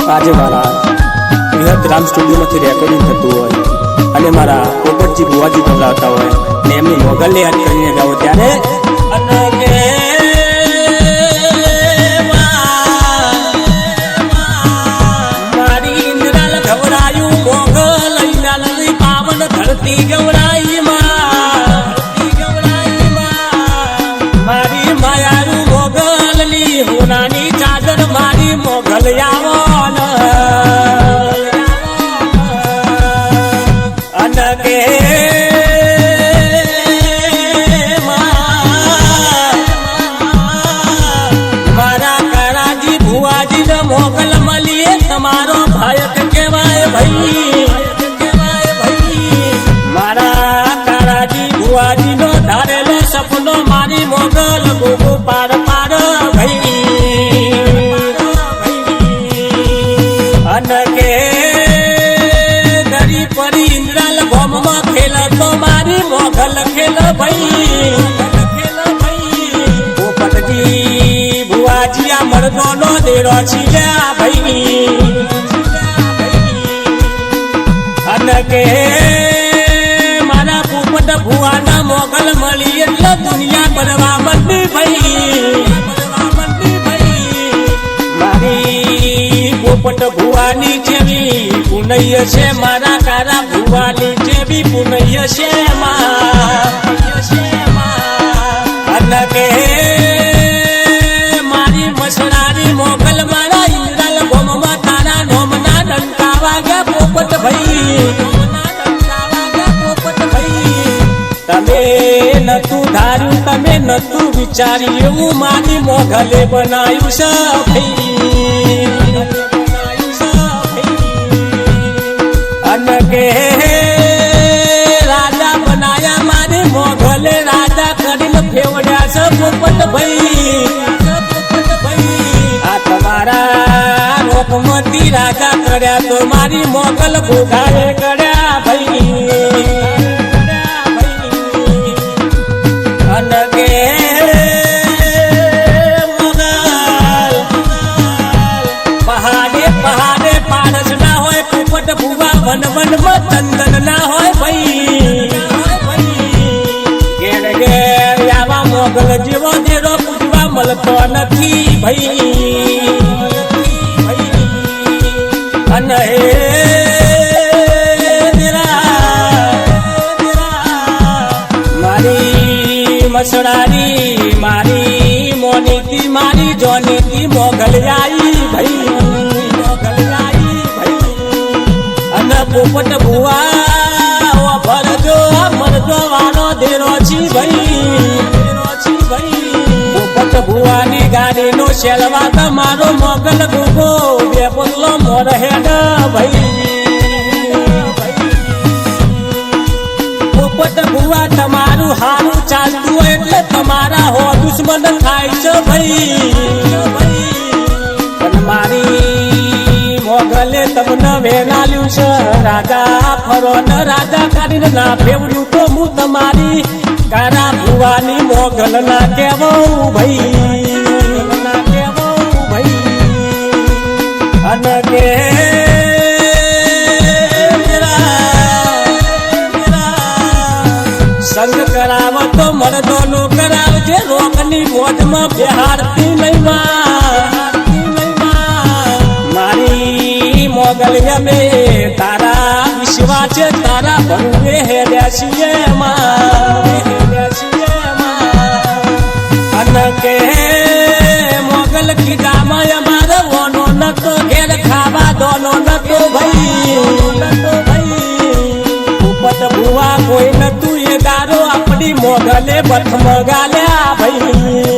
આજે મારા બૃહદ રામ સ્ટુડિયોમાંથી રેકોર્ડિંગ થતું હોય અને મારા પોપટજી બુવાજી ગવડાવતા હોય ને એમની મોગલને યાદ કરીને ગાવો ત્યારે મારી ઇન્દ્રાલ ગવડાયું મોગલ ઇન્દ્રાલની પાવન ધરતી ગવડાઈ મારી માયાનું મોગલની હોનાની ચાદર મારી મોગલ આવન અનકે મારા કરાજી ભુવાજી ને મોગલ મળીએ તમારો ભાયક કહેવાય ભાઈ મારા કરાજી ભુવાજી નો ધારેલો સપનો મારી મોગલ ગોગો પાર પાર ભાઈ અનકે દરી પરી ઇન્દ્રાલ ગોમમાં ખેલતો મારી મોગલ ખેલ ભાઈ પોપટજી ભુવાજી આ મરદોનો દેરો છીલ્યા ભાઈ અનકે મારા પોપટ ભુવાના મોગલ મળી એટલે દુનિયા બનવા મંડી ભાઈ મારી પોપટ ભુવાની જેવી પુનૈય છે મારા કારા ભુવાની જેવી પુનૈય છે અનકે મારી મસણાની મોગલ મારા ઇન્દ્રાલ ગોમમાં તારા નોમના ડંકા વાગ્યા પોપટ ભાઈ તમે નતું ધાર્યું તમે નતું વિચાર્યું એવું મારી મોગલે બનાવ્યું છે ભાઈ અનકે રાજા બનાયા મારી મોગલે રાજા કરીને ફેવડ્યા છે પોપટ ભાઈ આ તમારા રોકમતી રાજા કર્યા તો મારી મોગલ ભોગાએ કર્યા ભાઈ અનકે પહાડે પહાડે પારસ ના હોય પોપટ ભુવા વન વનમાં ચંદન ના હોય ભાઈ ઘેર ઘેર આવા મોગલ જેવો દેરો પૂજવા મળતો નથી ભાઈ અને મસડાની મારી મોનીતી મારી જોનીતી મોગલ આઈ ભાઈ અને પોપટ ભુવા ભરજો મરજો વાળો દેરો છી ભાઈ પોપટ ભુવાની ગાડી નો શેલવા તમારો મોગલ ગોગો બે પગલો મોર હેડ ભાઈ પોપટ ભુવા તમારું હારું ચાલતું હોય એટલે તમારા હો દુશ્મન થાય છે ભાઈ પણ મારી મોગલે તમને વેનાલ્યું છે રાજા ફરો ને રાજા કાઢીને ના ફેવડ્યું તો હું તમારી કારા ભુવાની મોગલ ના કહેવું ભાઈ અને કે સંગ કરાવતો મરદો નો કરાવજે રોગની મોજમાં બિહારતી નહીં મારી મોગલ અમે તારા વિશ્વાસ છે તારા ભરુએ હેડ્યા છીએ અનકે મોગલ કીધામાં અમારે વોનો નતો ઘેર ખાવા દોનો નતો ભાઈ પોપટ ભુવા કોઈ નતું એ દારો આપણી મોગલે બથ મગાલ્યા ભાઈ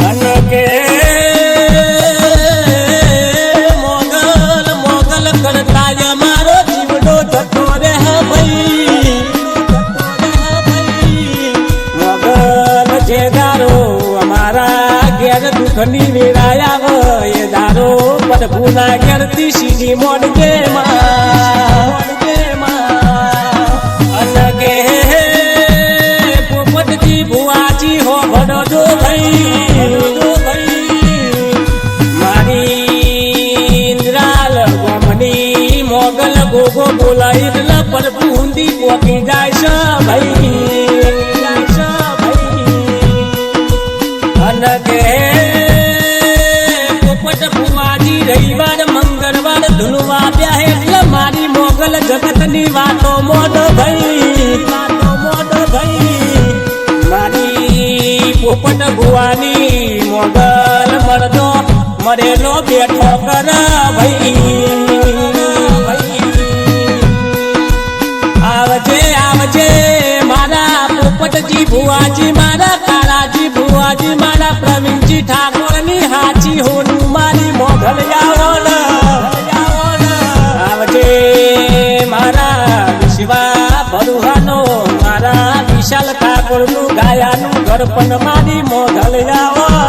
અનકે મોગલ કરતા અમારો જીવડો જતો રે ભાઈ મોગલ જે દારો અમારા ઘેર દુઃખની વેરાયા હોય એ દારો પ્રભુના ઘેરથી સીધી મોડગે અનકે પોપટજી ભુવાજી હો ભડો ભાઈ બોલાય એટલે પર બુંદી પોકી જાય છે ભાઈ અને કે પોપટ ભુવાજી રવિવાર મંગળવાર ધૂનવા બ્યા એટલે મારી મોગલ જગતની વાતો મોડ ભાઈ મારી પોપટ ભુવાની મોગલ મરદો મરેલો બેઠો કર ભાઈ આવજે મારા પોપટજી ભુવાજી મારા કાળાજી ભુવાજી મારા પ્રવીણજી ઠાકોરની હાચી હોનું મારી મોગલ આવજે મારા વિશ્વા ભરુહાનો મારા વિશાલ ઠાકોરનું ગાયાનું ઘર પણ મારી મોગલ આવો